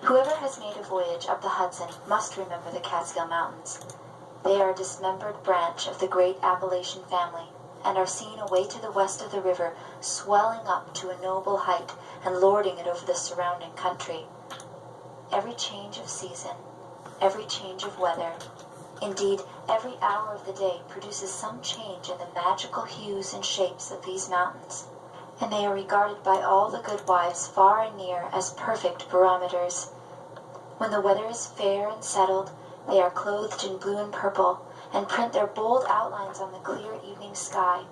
Whoever has made a voyage up the Hudson must remember the Catskill Mountains. They are a dismembered branch of the great Appalachian family, and are seen away to the west of the river, swelling up to a noble height and lording it over the surrounding country. Every change of season, every change of weather, indeed every hour of the day produces some change in the magical hues and shapes of these mountains, and they are regarded by all the good wives far and near as perfect barometers. When the weather is fair and settled, they are clothed in blue and purple, and print their bold outlines on the clear evening sky.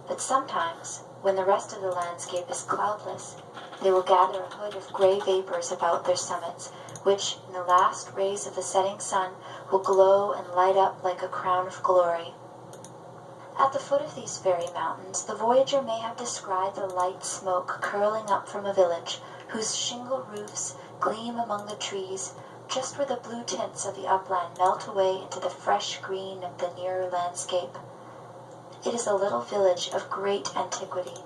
But sometimes, when the rest of the landscape is cloudless, they will gather a hood of gray vapors about their summits, which, in the last rays of the setting sun, will glow and light up like a crown of glory. At the foot of these fairy mountains, the voyager may have descried the light smoke curling up from a village, whose shingle roofs gleam among the trees, just where the blue tints of the upland melt away into the fresh green of the nearer landscape. It is a little village of great antiquity,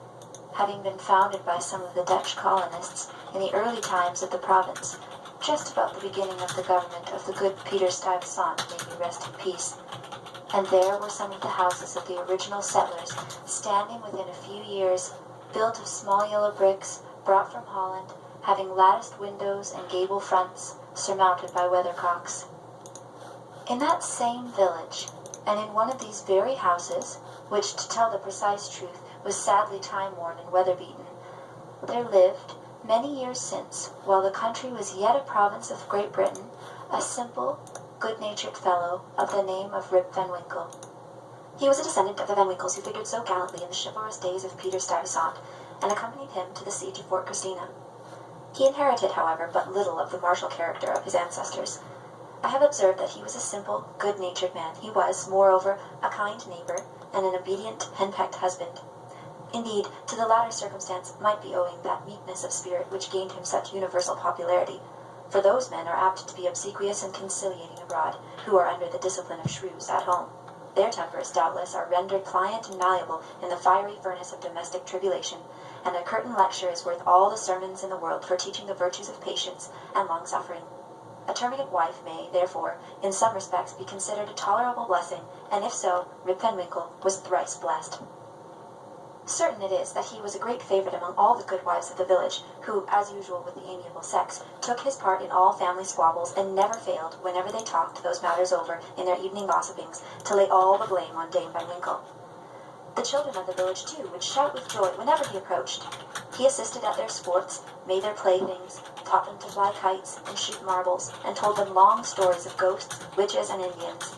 having been founded by some of the Dutch colonists in the early times of the province, just about the beginning of the government of the good Peter Stuyvesant, may he rest in peace. And there were some of the houses of the original settlers, standing within a few years, built of small yellow bricks, brought from Holland, having latticed windows and gable fronts, surmounted by weathercocks. In that same village, and in one of these very houses, which, to tell the precise truth, was sadly time-worn and weather-beaten, there lived, many years since, while the country was yet a province of Great Britain, a simple, good-natured fellow of the name of Rip Van Winkle. He was a descendant of the Van Winkles who figured so gallantly in the chivalrous days of Peter Stuyvesant, and accompanied him to the siege of Fort Christina. He inherited, however, but little of the martial character of his ancestors. I have observed that he was a simple, good-natured man. He was, moreover, a kind neighbor, and an obedient, henpecked husband. Indeed, to the latter circumstance might be owing that meekness of spirit which gained him such universal popularity, for those men are apt to be obsequious and conciliating abroad, who are under the discipline of shrews at home. Their tempers, doubtless, are rendered pliant and malleable in the fiery furnace of domestic tribulation, and a curtain lecture is worth all the sermons in the world for teaching the virtues of patience and long-suffering. A termagant wife may, therefore, in some respects be considered a tolerable blessing, and if so, Rip Van Winkle was thrice blessed. Certain it is that he was a great favourite among all the good wives of the village, who, as usual with the amiable sex, took his part in all family squabbles, and never failed, whenever they talked those matters over in their evening gossipings, to lay all the blame on Dame Van Winkle. The children of the village, too, would shout with joy whenever he approached. He assisted at their sports, made their playthings, taught them to fly kites and shoot marbles, and told them long stories of ghosts, witches, and Indians.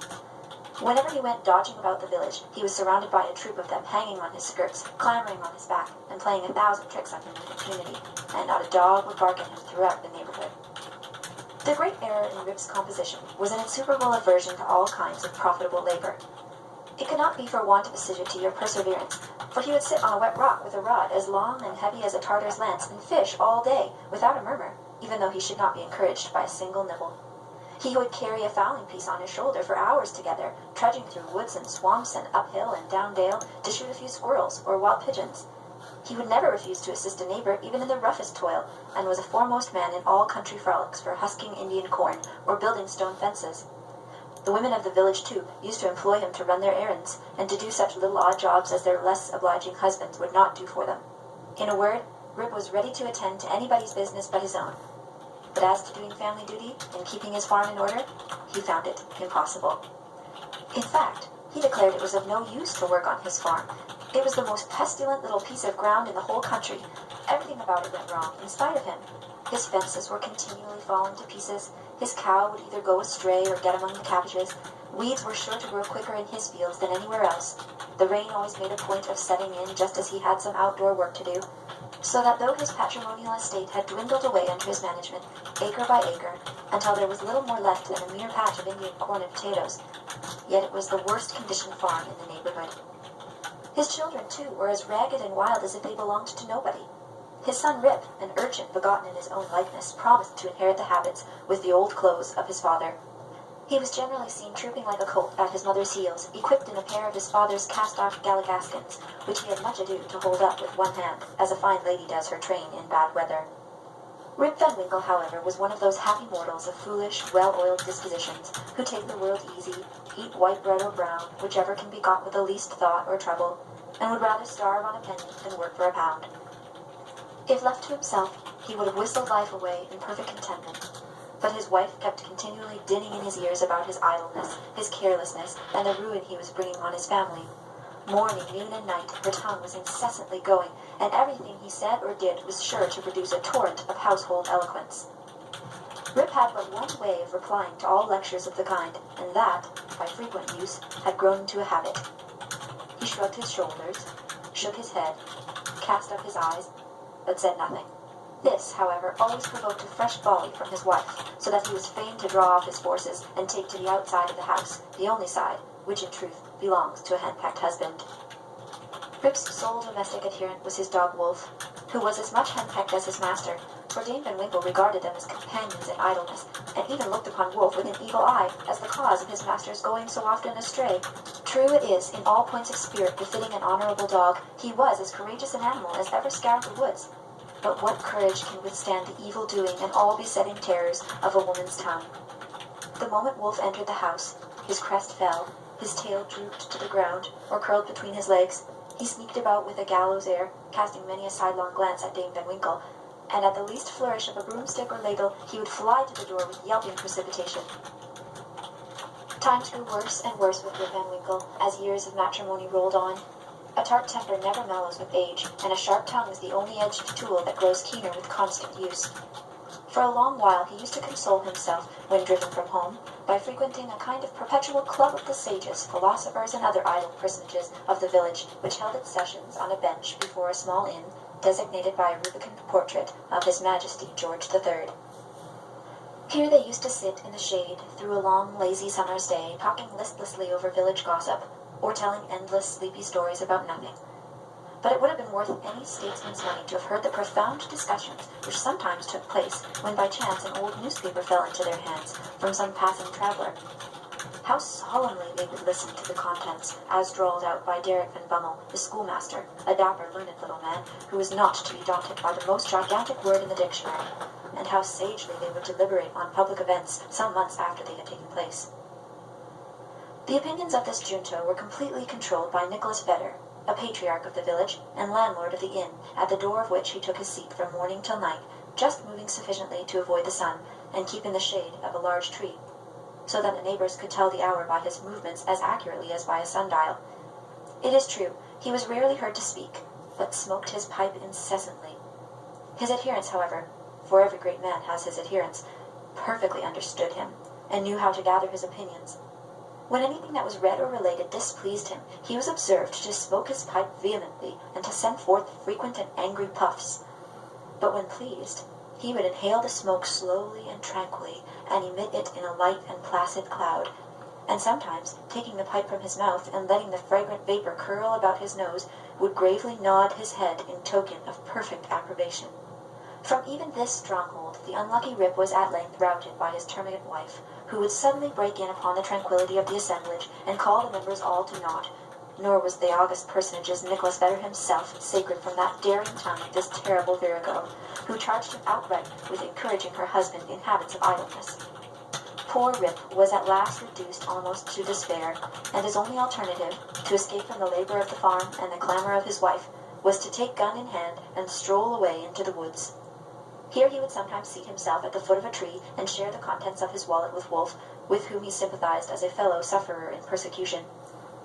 Whenever he went dodging about the village, he was surrounded by a troop of them, hanging on his skirts, clambering on his back, and playing 1,000 tricks on him with impunity, and not a dog would bark at him throughout the neighborhood. The great error in Rip's composition was an insuperable aversion to all kinds of profitable labor. It could not be for want of assiduity or perseverance, for he would sit on a wet rock with a rod as long and heavy as a Tartar's lance, and fish all day, without a murmur, even though he should not be encouraged by a single nibble. He would carry a fowling piece on his shoulder for hours together, trudging through woods and swamps and uphill and down dale to shoot a few squirrels or wild pigeons. He would never refuse to assist a neighbor even in the roughest toil, and was a foremost man in all country frolics for husking Indian corn or building stone fences. The women of the village, too, used to employ him to run their errands, and to do such little odd jobs as their less obliging husbands would not do for them. In a word, Rip was ready to attend to anybody's business but his own. But as to doing family duty and keeping his farm in order, he found it impossible. In fact, he declared it was of no use to work on his farm. It was the most pestilent little piece of ground in the whole country. Everything about it went wrong, in spite of him. His fences were continually falling to pieces. His cow would either go astray or get among the cabbages. Weeds were sure to grow quicker in his fields than anywhere else. The rain always made a point of setting in just as he had some outdoor work to do, so that though his patrimonial estate had dwindled away under his management, acre by acre, until there was little more left than a mere patch of Indian corn and potatoes, yet it was the worst conditioned farm in the neighborhood. His children, too, were as ragged and wild as if they belonged to nobody. His son Rip, an urchin begotten in his own likeness, promised to inherit the habits with the old clothes of his father. He was generally seen trooping like a colt at his mother's heels, equipped in a pair of his father's cast-off galligaskins, which he had much ado to hold up with one hand, as a fine lady does her train in bad weather. Rip Van Winkle, however, was one of those happy mortals of foolish, well-oiled dispositions who take the world easy, eat white bread or brown, whichever can be got with the least thought or trouble, and would rather starve on a penny than work for a pound. If left to himself, he would have whistled life away in perfect contentment. But his wife kept continually dinning in his ears about his idleness, his carelessness, and the ruin he was bringing on his family. Morning, noon, and night, her tongue was incessantly going, and everything he said or did was sure to produce a torrent of household eloquence. Rip had but one way of replying to all lectures of the kind, and that, by frequent use, had grown into a habit. He shrugged his shoulders, shook his head, cast up his eyes, but said nothing. This, however, always provoked a fresh volley from his wife, so that he was fain to draw off his forces and take to the outside of the house, the only side, which in truth belongs to a henpecked husband. Rip's sole domestic adherent was his dog Wolf, who was as much henpecked as his master, for Dame Van Winkle regarded them as companions in idleness, and even looked upon Wolf with an evil eye as the cause of his master's going so often astray. True it is, in all points of spirit befitting an honourable dog, he was as courageous an animal as ever scoured the woods. But what courage can withstand the evil doing and all besetting terrors of a woman's tongue? The moment Wolf entered the house, his crest fell, his tail drooped to the ground, or curled between his legs. He sneaked about with a gallows air, casting many a sidelong glance at Dame Van Winkle, and at the least flourish of a broomstick or ladle, he would fly to the door with yelping precipitation. Times grew worse and worse with Rip Van Winkle, as years of matrimony rolled on. A tart temper never mellows with age, and a sharp tongue is the only edged tool that grows keener with constant use. For a long while he used to console himself, when driven from home, by frequenting a kind of perpetual club of the sages, philosophers, and other idle personages of the village, which held its sessions on a bench before a small inn, designated by a rubicund portrait of His Majesty George III. Here they used to sit in the shade through a long, lazy summer's day, talking listlessly over village gossip, or telling endless, sleepy stories about nothing. But it would have been worth any statesman's money to have heard the profound discussions which sometimes took place when by chance an old newspaper fell into their hands from some passing traveller. How solemnly they would listen to the contents, as drawled out by Derek Van Bummel, the schoolmaster, a dapper, learned little man, who was not to be daunted by the most gigantic word in the dictionary, and how sagely they would deliberate on public events some months after they had taken place. The opinions of this junto were completely controlled by Nicholas Vedder, a patriarch of the village and landlord of the inn, at the door of which he took his seat from morning till night, just moving sufficiently to avoid the sun, and keep in the shade of a large tree, so that the neighbours could tell the hour by his movements as accurately as by a sundial. It is true, he was rarely heard to speak, but smoked his pipe incessantly. His adherents, however, for every great man has his adherents, perfectly understood him, and knew how to gather his opinions. When anything that was read or related displeased him, he was observed to smoke his pipe vehemently, and to send forth frequent and angry puffs. But when pleased, he would inhale the smoke slowly and tranquilly, and emit it in a light and placid cloud, and sometimes, taking the pipe from his mouth and letting the fragrant vapour curl about his nose, would gravely nod his head in token of perfect approbation. From even this stronghold the unlucky Rip was at length routed by his termagant wife, who would suddenly break in upon the tranquillity of the assemblage, and call the members all to naught. Nor was the august personage's Nicholas Vedder himself sacred from that daring tongue of this terrible virago, who charged him outright with encouraging her husband in habits of idleness. Poor Rip was at last reduced almost to despair, and his only alternative, to escape from the labour of the farm and the clamour of his wife, was to take gun in hand and stroll away into the woods. Here he would sometimes seat himself at the foot of a tree and share the contents of his wallet with Wolf, with whom he sympathized as a fellow sufferer in persecution.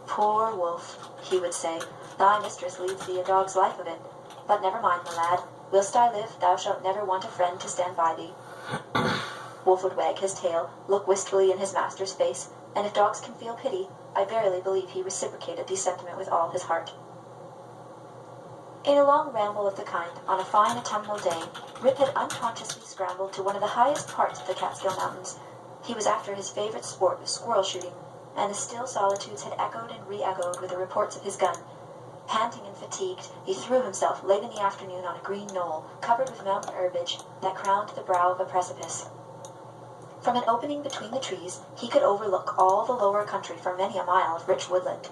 "Poor Wolf," he would say, "thy mistress leads thee a dog's life of it. But never mind, my lad, whilst I live thou shalt never want a friend to stand by thee." Wolf would wag his tail, look wistfully in his master's face, and if dogs can feel pity, I verily believe he reciprocated the sentiment with all his heart. In a long ramble of the kind, on a fine autumnal day, Rip had unconsciously scrambled to one of the highest parts of the Catskill Mountains. He was after his favourite sport of squirrel shooting, and the still solitudes had echoed and re-echoed with the reports of his gun. Panting and fatigued, he threw himself late in the afternoon on a green knoll, covered with mountain herbage, that crowned the brow of a precipice. From an opening between the trees, he could overlook all the lower country for many a mile of rich woodland.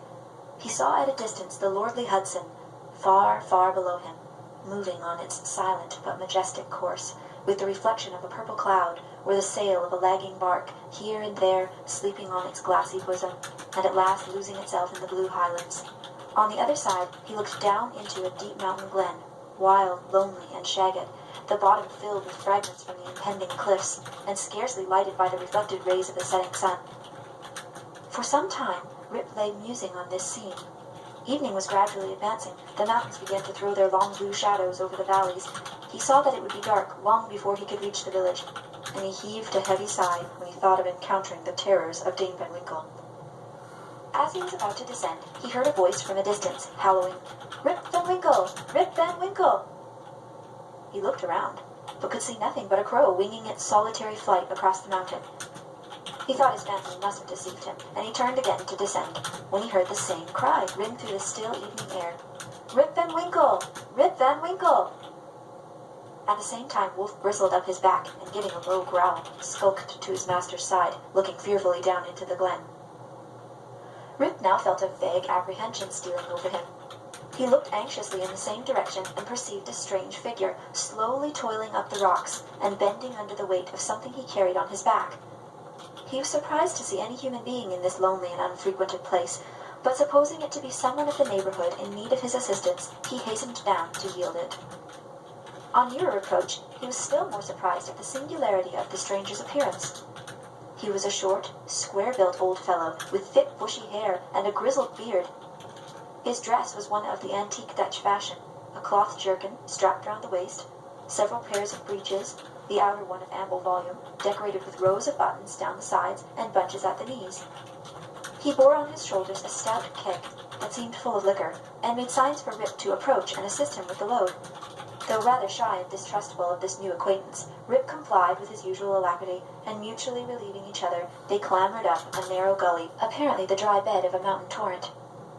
He saw at a distance the lordly Hudson, far, far below him, moving on its silent but majestic course, with the reflection of a purple cloud, or the sail of a lagging bark, here and there sleeping on its glassy bosom, and at last losing itself in the blue highlands. On the other side, he looked down into a deep mountain glen, wild, lonely, and shagged, the bottom filled with fragments from the impending cliffs, and scarcely lighted by the reflected rays of the setting sun. For some time, Rip lay musing on this scene. Evening was gradually advancing. The mountains began to throw their long blue shadows over the valleys. He saw that it would be dark long before he could reach the village, and he heaved a heavy sigh when he thought of encountering the terrors of Dame Van Winkle. As he was about to descend, he heard a voice from a distance, hallooing, "Rip Van Winkle! Rip Van Winkle!" He looked around, but could see nothing but a crow winging its solitary flight across the mountain. He thought his fancy must have deceived him, and he turned again to descend, when he heard the same cry ring through the still evening air. "Rip Van Winkle! Rip Van Winkle!" At the same time, Wolf bristled up his back, and giving a low growl, skulked to his master's side, looking fearfully down into the glen. Rip now felt a vague apprehension stealing over him. He looked anxiously in the same direction and perceived a strange figure, slowly toiling up the rocks, and bending under the weight of something he carried on his back. He was surprised to see any human being in this lonely and unfrequented place, but supposing it to be someone of the neighborhood in need of his assistance, he hastened down to yield it. On nearer approach, he was still more surprised at the singularity of the stranger's appearance. He was a short, square-built old fellow, with thick bushy hair and a grizzled beard. His dress was one of the antique Dutch fashion, a cloth jerkin strapped round the waist, several pairs of breeches, the outer one of ample volume, decorated with rows of buttons down the sides and bunches at the knees. He bore on his shoulders a stout keg that seemed full of liquor, and made signs for Rip to approach and assist him with the load. Though rather shy and distrustful of this new acquaintance, Rip complied with his usual alacrity, and mutually relieving each other, they clambered up a narrow gully, apparently the dry bed of a mountain torrent.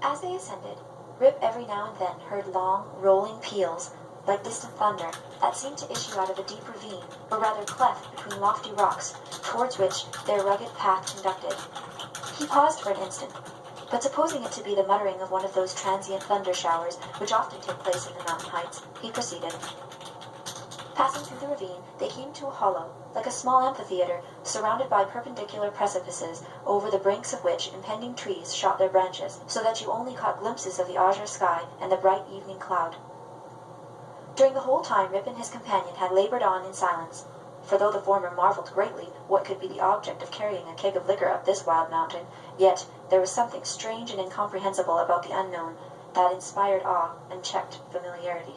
As they ascended, Rip every now and then heard long, rolling peals, like distant thunder, that seemed to issue out of a deep ravine, or rather cleft between lofty rocks, towards which their rugged path conducted. He paused for an instant, but supposing it to be the muttering of one of those transient thunder showers which often take place in the mountain heights, he proceeded. Passing through the ravine, they came to a hollow, like a small amphitheater, surrounded by perpendicular precipices, over the brinks of which impending trees shot their branches, so that you only caught glimpses of the azure sky and the bright evening cloud. During the whole time Rip and his companion had labored on in silence, for though the former marveled greatly what could be the object of carrying a keg of liquor up this wild mountain, yet there was something strange and incomprehensible about the unknown that inspired awe and checked familiarity.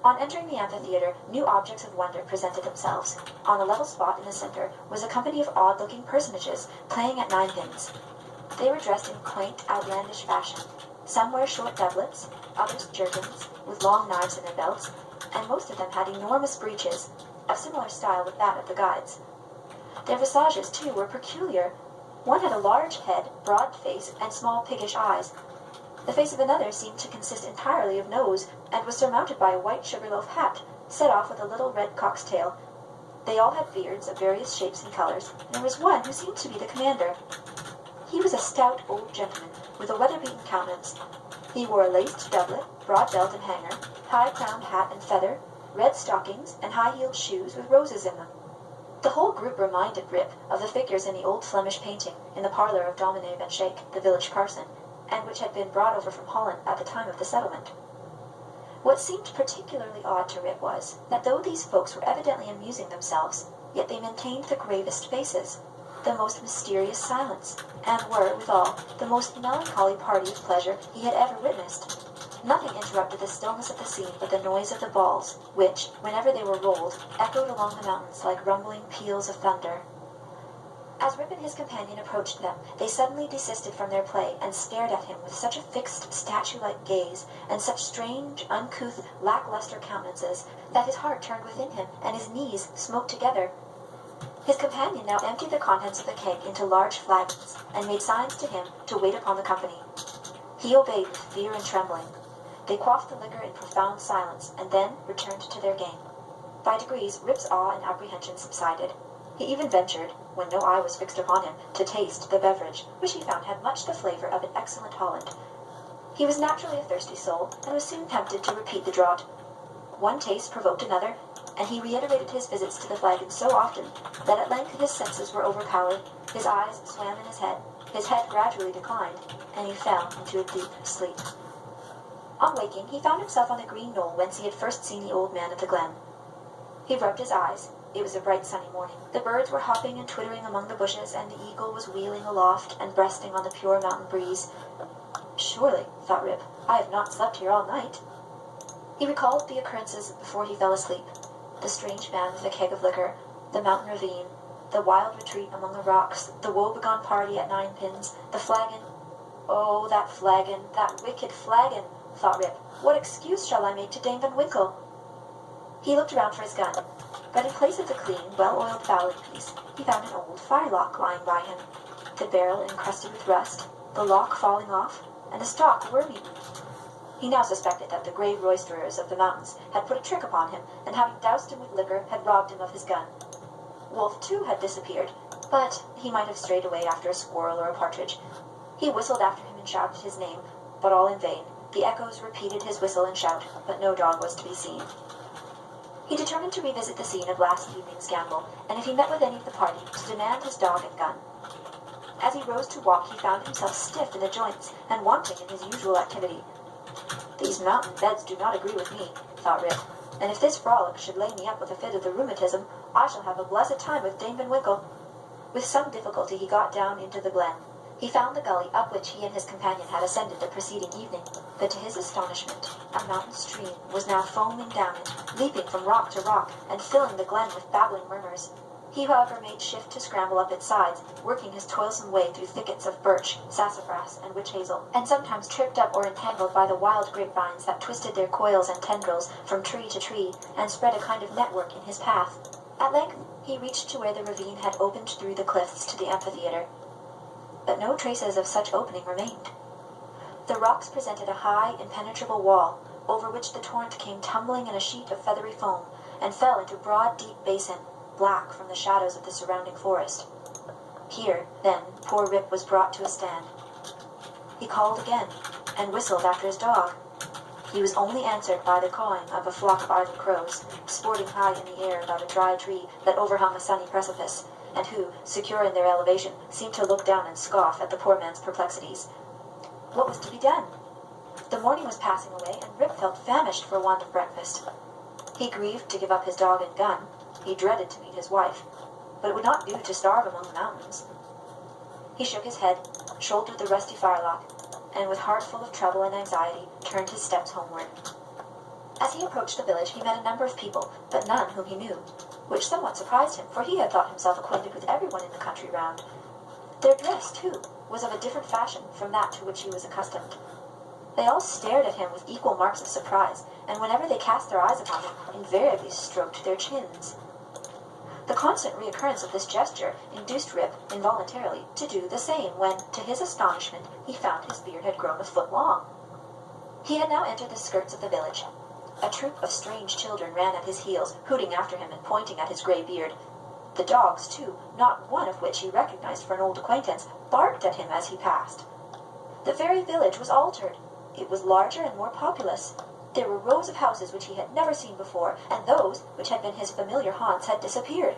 On entering the amphitheater, new objects of wonder presented themselves. On a level spot in the center was a company of odd-looking personages playing at ninepins. They were dressed in quaint, outlandish fashion. Some wore short doublets, others jerkins, with long knives in their belts, and most of them had enormous breeches, of similar style with that of the guides. Their visages, too, were peculiar. One had a large head, broad face, and small piggish eyes. The face of another seemed to consist entirely of nose, and was surmounted by a white sugar-loaf hat, set off with a little red cock's tail. They all had beards of various shapes and colors, and there was one who seemed to be the commander. He was a stout old gentleman, with a weather-beaten countenance. He wore a laced doublet, broad belt and hanger, high-crowned hat and feather, red stockings, and high-heeled shoes with roses in them. The whole group reminded Rip of the figures in the old Flemish painting in the parlour of Dominee Van Schaik, the village parson, and which had been brought over from Holland at the time of the settlement. What seemed particularly odd to Rip was that though these folks were evidently amusing themselves, yet they maintained the gravest faces, the most mysterious silence, and were, withal, the most melancholy party of pleasure he had ever witnessed. Nothing interrupted the stillness of the scene but the noise of the balls, which, whenever they were rolled, echoed along the mountains like rumbling peals of thunder. As Rip and his companion approached them, they suddenly desisted from their play and stared at him with such a fixed, statue-like gaze, and such strange, uncouth, lackluster countenances, that his heart turned within him, and his knees smote together. His companion now emptied the contents of the keg into large flagons, and made signs to him to wait upon the company. He obeyed with fear and trembling. They quaffed the liquor in profound silence, and then returned to their game. By degrees, Rip's awe and apprehension subsided. He even ventured, when no eye was fixed upon him, to taste the beverage, which he found had much the flavour of an excellent Holland. He was naturally a thirsty soul, and was soon tempted to repeat the draught. One taste provoked another, and he reiterated his visits to the flagon so often that at length his senses were overpowered, his eyes swam in his head gradually declined, and he fell into a deep sleep. On waking, he found himself on the green knoll whence he had first seen the old man of the glen. He rubbed his eyes. It was a bright sunny morning. The birds were hopping and twittering among the bushes, and the eagle was wheeling aloft and breasting on the pure mountain breeze. Surely, thought Rip, I have not slept here all night. He recalled the occurrences before he fell asleep. The strange man with the keg of liquor, the mountain ravine, the wild retreat among the rocks, the woebegone party at Ninepins, the flagon. Oh, that flagon, that wicked flagon, thought Rip. What excuse shall I make to Dame Van Winkle? He looked around for his gun, but in place of the clean, well-oiled fowling piece, he found an old firelock lying by him, the barrel encrusted with rust, the lock falling off, and the stock worm-eaten. He now suspected that the grey roisterers of the mountains had put a trick upon him, and having doused him with liquor, had robbed him of his gun. Wolf, too, had disappeared, but he might have strayed away after a squirrel or a partridge. He whistled after him and shouted his name, but all in vain. The echoes repeated his whistle and shout, but no dog was to be seen. He determined to revisit the scene of last evening's gamble, and if he met with any of the party, to demand his dog and gun. As he rose to walk, he found himself stiff in the joints, and wanting in his usual activity. These mountain beds do not agree with me, thought Rip, and if this frolic should lay me up with a fit of the rheumatism, I shall have a blessed time with Dame Van Winkle. With some difficulty he got down into the glen. He found the gully up which he and his companion had ascended the preceding evening, but to his astonishment, a mountain stream was now foaming down it, leaping from rock to rock, and filling the glen with babbling murmurs. He, however, made shift to scramble up its sides, working his toilsome way through thickets of birch, sassafras, and witch hazel, and sometimes tripped up or entangled by the wild grapevines that twisted their coils and tendrils from tree to tree, and spread a kind of network in his path. At length he reached to where the ravine had opened through the cliffs to the amphitheatre. But no traces of such opening remained. The rocks presented a high, impenetrable wall, over which the torrent came tumbling in a sheet of feathery foam, and fell into broad, deep basin, black from the shadows of the surrounding forest. Here, then, poor Rip was brought to a stand. He called again, and whistled after his dog. He was only answered by the cawing of a flock of idle crows, sporting high in the air about a dry tree that overhung a sunny precipice, and who, secure in their elevation, seemed to look down and scoff at the poor man's perplexities. What was to be done? The morning was passing away, and Rip felt famished for want of breakfast. He grieved to give up his dog and gun. He dreaded to meet his wife, but it would not do to starve among the mountains. He shook his head, shouldered the rusty firelock, and with heart full of trouble and anxiety, turned his steps homeward. As he approached the village, he met a number of people, but none whom he knew, which somewhat surprised him, for he had thought himself acquainted with everyone in the country round. Their dress, too, was of a different fashion from that to which he was accustomed. They all stared at him with equal marks of surprise, and whenever they cast their eyes upon him, invariably stroked their chins. The constant reoccurrence of this gesture induced Rip, involuntarily, to do the same, when, to his astonishment, he found his beard had grown a foot long. He had now entered the skirts of the village. A troop of strange children ran at his heels, hooting after him and pointing at his grey beard. The dogs, too, not one of which he recognized for an old acquaintance, barked at him as he passed. The very village was altered. It was larger and more populous. There were rows of houses which he had never seen before, and those which had been his familiar haunts had disappeared.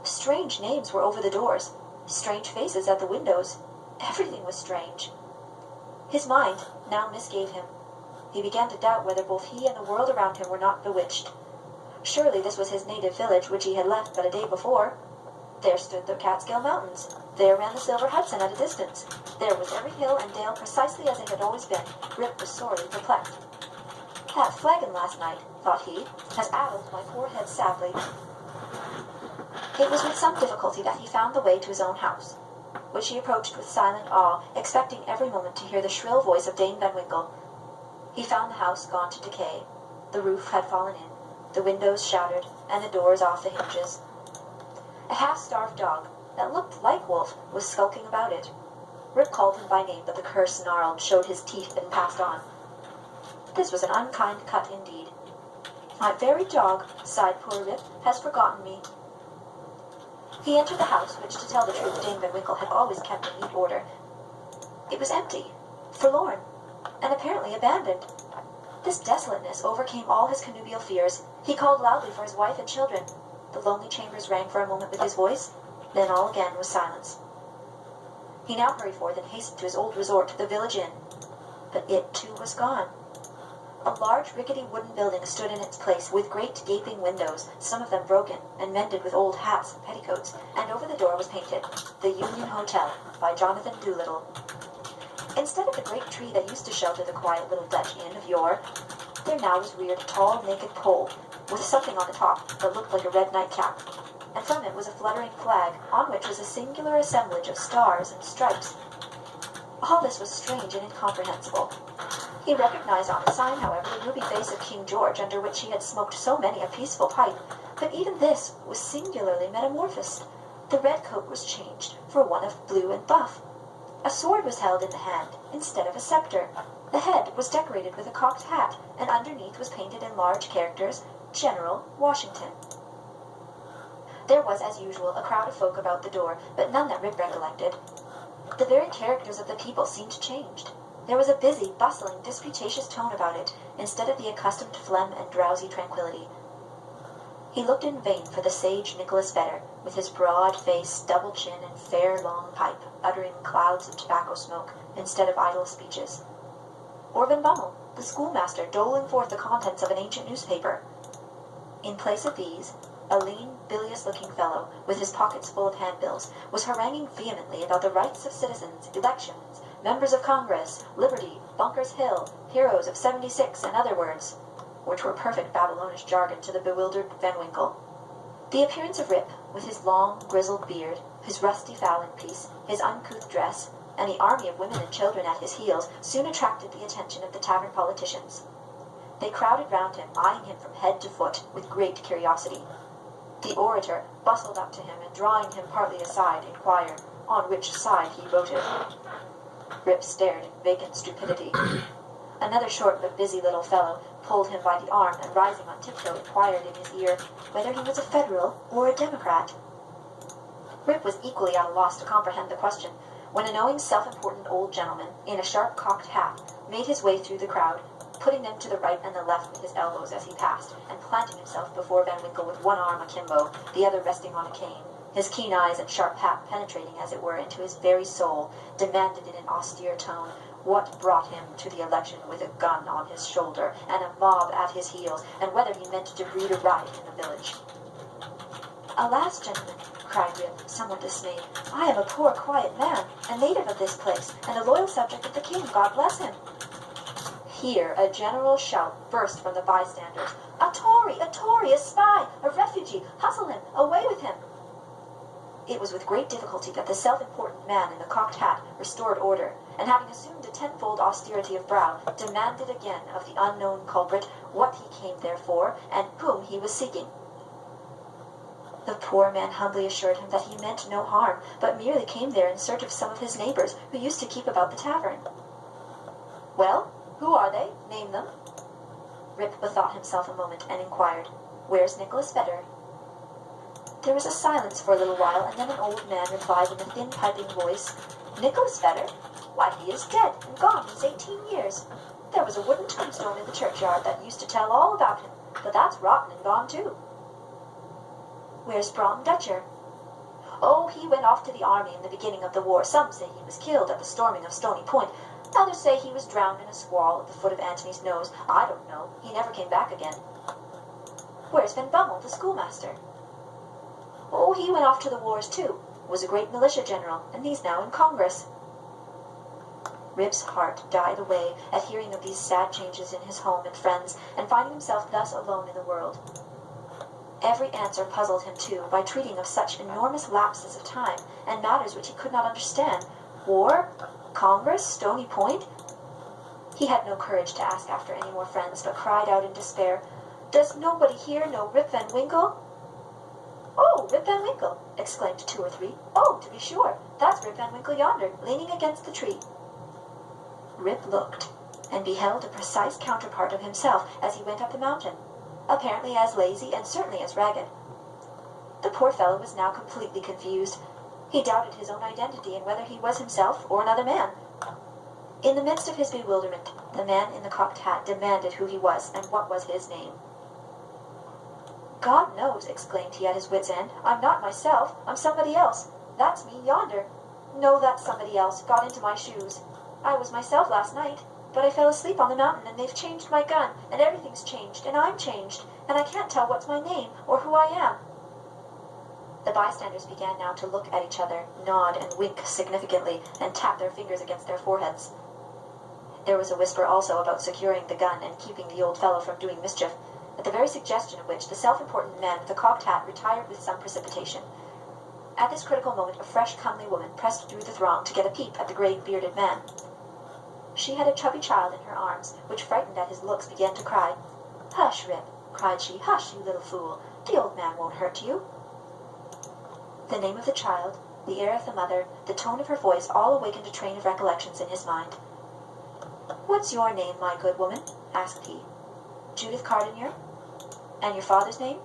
Strange names were over the doors, strange faces at the windows. Everything was strange. His mind now misgave him. He began to doubt whether both he and the world around him were not bewitched. Surely this was his native village, which he had left but a day before. There stood the Catskill Mountains. There ran the Silver Hudson at a distance. There was every hill and dale precisely as it had always been. Rip was sorely perplexed. That flagon last night, thought he, has addled my poor head sadly. It was with some difficulty that he found the way to his own house, which he approached with silent awe, expecting every moment to hear the shrill voice of Dame Van Winkle. He found the house gone to decay. The roof had fallen in, the windows shattered, and the doors off the hinges. A half-starved dog, that looked like Wolf, was skulking about it. Rip called him by name, but the cur snarled, showed his teeth, and passed on. This was an unkind cut indeed. My very dog, sighed poor Rip, has forgotten me. He entered the house, which, to tell the truth, Dame Van Winkle had always kept in neat order. It was empty, forlorn, and apparently abandoned. This desolateness overcame all his connubial fears, He called loudly for his wife and children. The lonely chambers rang for a moment with his voice, then all again was silence. He now hurried forth and hastened to his old resort, the village inn. But it, too, was gone. A large, rickety wooden building stood in its place, with great gaping windows, some of them broken, and mended with old hats and petticoats, and over the door was painted, "The Union Hotel, by Jonathan Doolittle." Instead of the great tree that used to shelter the quiet little Dutch inn of yore, there now was reared a tall, naked pole, with something on the top that looked like a red nightcap, and from it was a fluttering flag, on which was a singular assemblage of stars and stripes. All this was strange and incomprehensible. He recognized on the sign, however, the ruby face of King George, under which he had smoked so many a peaceful pipe, but even this was singularly metamorphosed. The red coat was changed for one of blue and buff. A sword was held in the hand, instead of a scepter. The head was decorated with a cocked hat, and underneath was painted in large characters, "General Washington." There was, as usual, a crowd of folk about the door, but none that Rip recollected. The very characters of the people seemed changed. There was a busy, bustling, disputatious tone about it, instead of the accustomed phlegm and drowsy tranquillity. He looked in vain for the sage Nicholas Vedder, with his broad face, double chin, and fair long pipe, uttering clouds of tobacco smoke, instead of idle speeches. Or Van Bummel, the schoolmaster, doling forth the contents of an ancient newspaper. In place of these, a lean, bilious-looking fellow, with his pockets full of handbills, was haranguing vehemently about the rights of citizens, elections, members of Congress, liberty, Bunker's Hill, heroes of '76, and other words, which were perfect Babylonish jargon to the bewildered Van Winkle. The appearance of Rip, with his long, grizzled beard, his rusty fowling piece, his uncouth dress, and the army of women and children at his heels, soon attracted the attention of the tavern politicians. They crowded round him, eyeing him from head to foot, with great curiosity. The orator bustled up to him, and drawing him partly aside, inquired on which side he voted. Rip stared in vacant stupidity. Another short but busy little fellow pulled him by the arm, and rising on tiptoe inquired in his ear whether he was a Federal or a Democrat. Rip was equally at a loss to comprehend the question, when a knowing, self-important old gentleman, in a sharp cocked hat, made his way through the crowd, putting them to the right and the left with his elbows as he passed, and planting himself before Van Winkle with one arm akimbo, the other resting on a cane, his keen eyes and sharp hat penetrating, as it were, into his very soul, demanded in an austere tone what brought him to the election with a gun on his shoulder and a mob at his heels, and whether he meant to breed a riot in the village. "Alas, gentlemen," cried Rip, somewhat dismayed, "I am a poor, quiet man, a native of this place, and a loyal subject of the king, God bless him." Here a general shout burst from the bystanders. A Tory, a spy, a refugee! Hustle him! Away with him!" It was with great difficulty that the self-important man in the cocked hat restored order, and having assumed a tenfold austerity of brow, demanded again of the unknown culprit what he came there for, and whom he was seeking. The poor man humbly assured him that he meant no harm, but merely came there in search of some of his neighbors who used to keep about the tavern. "Well, who are they? Name them." Rip bethought himself a moment, and inquired, "Where's Nicholas Vedder?" There was a silence for a little while, and then an old man replied in a thin, piping voice, "Nicholas Vedder? Why, he is dead and gone these 18 years. There was a wooden tombstone in the churchyard that used to tell all about him, but that's rotten and gone too." "Where's Brom Dutcher?" "Oh, he went off to the army in the beginning of the war. Some say he was killed at the storming of Stony Point. Others say he was drowned in a squall at the foot of Antony's Nose. I don't know. He never came back again." "Where's Van Bummel, the schoolmaster?" "Oh, he went off to the wars too. Was a great militia general, and he's now in Congress." Rip's heart died away at hearing of these sad changes in his home and friends, and finding himself thus alone in the world. Every answer puzzled him, too, by treating of such enormous lapses of time, and matters which he could not understand. War? Congress? Stony Point? He had no courage to ask after any more friends, but cried out in despair, "Does nobody here know Rip Van Winkle?" "Oh, Rip Van Winkle!" exclaimed 2 or 3. "Oh, to be sure, that's Rip Van Winkle yonder, leaning against the tree." Rip looked, and beheld a precise counterpart of himself as he went up the mountain, apparently as lazy and certainly as ragged. The poor fellow was now completely confused. He doubted his own identity and whether he was himself or another man. In the midst of his bewilderment, the man in the cocked hat demanded who he was and what was his name. God knows, exclaimed he at his wit's end, I'm not myself, I'm somebody else. That's me yonder. No, that's somebody else, got into my shoes. I was myself last night, but I fell asleep on the mountain, and they've changed my gun, and everything's changed, and I'm changed, and I can't tell what's my name, or who I am. The bystanders began now to look at each other, nod and wink significantly, and tap their fingers against their foreheads. There was a whisper also about securing the gun and keeping the old fellow from doing mischief, at the very suggestion of which the self-important man with the cocked hat retired with some precipitation. At this critical moment a fresh, comely woman pressed through the throng to get a peep at the grey-bearded man. She had a chubby child in her arms, which, frightened at his looks, began to cry. "Hush, Rip," cried she, "hush, you little fool. The old man won't hurt you." The name of the child, the air of the mother, the tone of her voice, all awakened a train of recollections in his mind. "What's your name, my good woman?" asked he. "Judith Cardinier." "And your father's name?"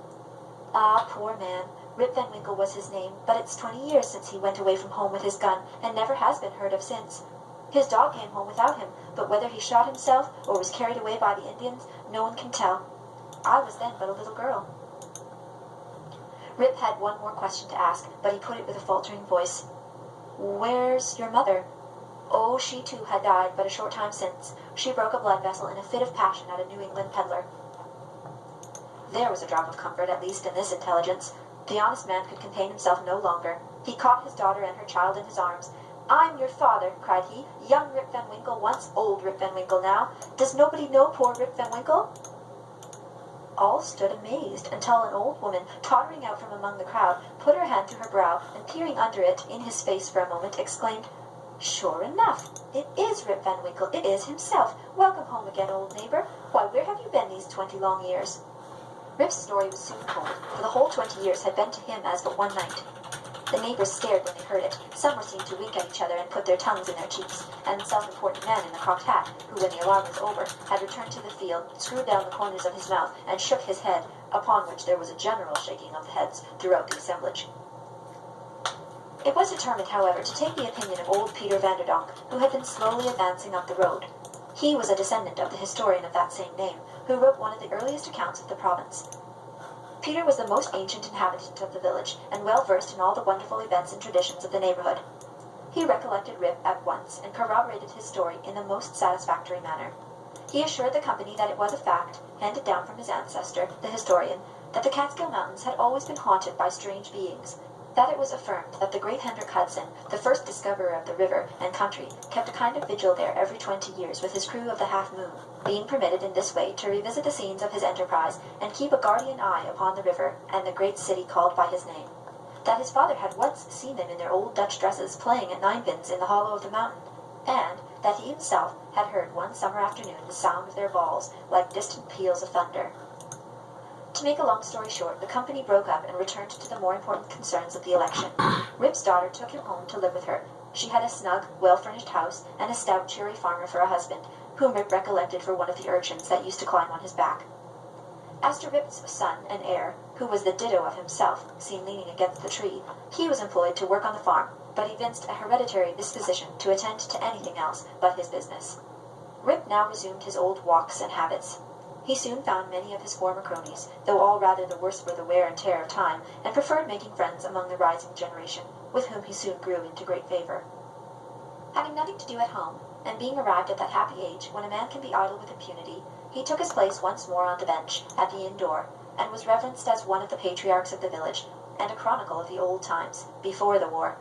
"Ah, poor man, Rip Van Winkle was his name, but it's 20 years since he went away from home with his gun, and never has been heard of since. His dog came home without him, but whether he shot himself or was carried away by the Indians, no one can tell. I was then but a little girl." Rip had one more question to ask, but he put it with a faltering voice. "Where's your mother?" "Oh, she too had died but a short time since. She broke a blood vessel in a fit of passion at a New England peddler." There was a drop of comfort, at least, in this intelligence. The honest man could contain himself no longer. He caught his daughter and her child in his arms. "I'm your father," cried he, "young Rip Van Winkle, once old Rip Van Winkle now. Does nobody know poor Rip Van Winkle?" All stood amazed, until an old woman, tottering out from among the crowd, put her hand to her brow, and peering under it in his face for a moment, exclaimed, "Sure enough, it is Rip Van Winkle, it is himself. Welcome home again, old neighbour. Why, where have you been these 20 long years?" Rip's story was soon told, for the whole 20 years had been to him as but one night. The neighbours stared when they heard it. Some were seen to wink at each other and put their tongues in their cheeks, and the self-important man in the cocked hat, who, when the alarm was over, had returned to the field, screwed down the corners of his mouth, and shook his head, upon which there was a general shaking of the heads throughout the assemblage. It was determined, however, to take the opinion of old Peter Vanderdonk, who had been slowly advancing up the road. He was a descendant of the historian of that same name, who wrote one of the earliest accounts of the province. Peter was the most ancient inhabitant of the village, and well versed in all the wonderful events and traditions of the neighbourhood. He recollected Rip at once, and corroborated his story in the most satisfactory manner. He assured the company that it was a fact, handed down from his ancestor, the historian, that the Catskill Mountains had always been haunted by strange beings, that it was affirmed that the great Hendrik Hudson, the first discoverer of the river and country, kept a kind of vigil there every 20 years with his crew of the Half Moon, being permitted in this way to revisit the scenes of his enterprise and keep a guardian eye upon the river and the great city called by his name, that his father had once seen them in their old Dutch dresses playing at ninepins in the hollow of the mountain, and that he himself had heard one summer afternoon the sound of their balls like distant peals of thunder. To make a long story short, the company broke up and returned to the more important concerns of the election. Rip's daughter took him home to live with her. She had a snug, well-furnished house, and a stout, cheery farmer for a husband, whom Rip recollected for one of the urchins that used to climb on his back. As to Rip's son and heir, who was the ditto of himself, seen leaning against the tree, he was employed to work on the farm, but evinced a hereditary disposition to attend to anything else but his business. Rip now resumed his old walks and habits. He soon found many of his former cronies, though all rather the worse for the wear and tear of time, and preferred making friends among the rising generation, with whom he soon grew into great favour. Having nothing to do at home, and being arrived at that happy age when a man can be idle with impunity, he took his place once more on the bench at the inn door, and was reverenced as one of the patriarchs of the village, and a chronicle of the old times, before the war.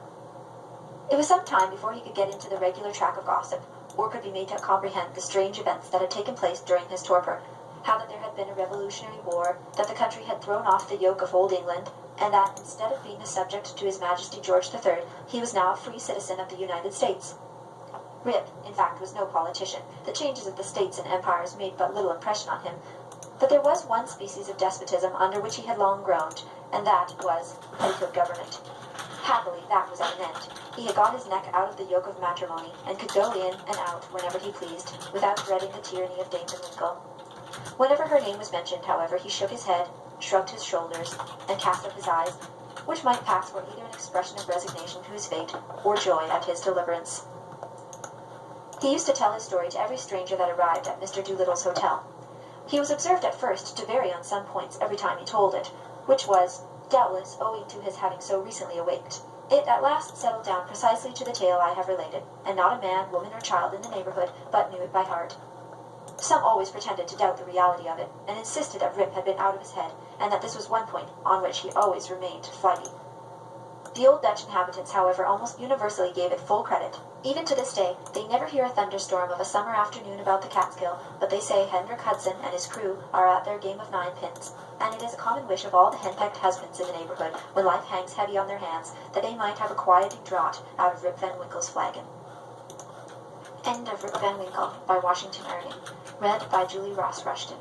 It was some time before he could get into the regular track of gossip, or could be made to comprehend the strange events that had taken place during his torpor, how that there had been a revolutionary war, that the country had thrown off the yoke of old England, and that instead of being a subject to His Majesty George III, he was now a free citizen of the United States. Rip, in fact, was no politician. The changes of the states and empires made but little impression on him, but there was one species of despotism under which he had long groaned, and that was petticoat government. Happily, that was at an end. He had got his neck out of the yoke of matrimony, and could go in and out whenever he pleased, without dreading the tyranny of Dame Van Winkle. Whenever her name was mentioned, however, he shook his head, shrugged his shoulders, and cast up his eyes, which might pass for either an expression of resignation to his fate, or joy at his deliverance. He used to tell his story to every stranger that arrived at Mr. Doolittle's hotel. He was observed at first to vary on some points every time he told it, which was, doubtless, owing to his having so recently awaked. It at last settled down precisely to the tale I have related, and not a man, woman, or child in the neighborhood but knew it by heart. Some always pretended to doubt the reality of it, and insisted that Rip had been out of his head, and that this was one point on which he always remained flighty. The old Dutch inhabitants, however, almost universally gave it full credit. Even to this day, they never hear a thunderstorm of a summer afternoon about the Catskill, but they say Hendrik Hudson and his crew are at their game of 9 pins, and it is a common wish of all the henpecked husbands in the neighborhood, when life hangs heavy on their hands, that they might have a quieting draught out of Rip Van Winkle's flagon. End of Rip Van Winkle by Washington Irving. Read by Julie Ross Rushton.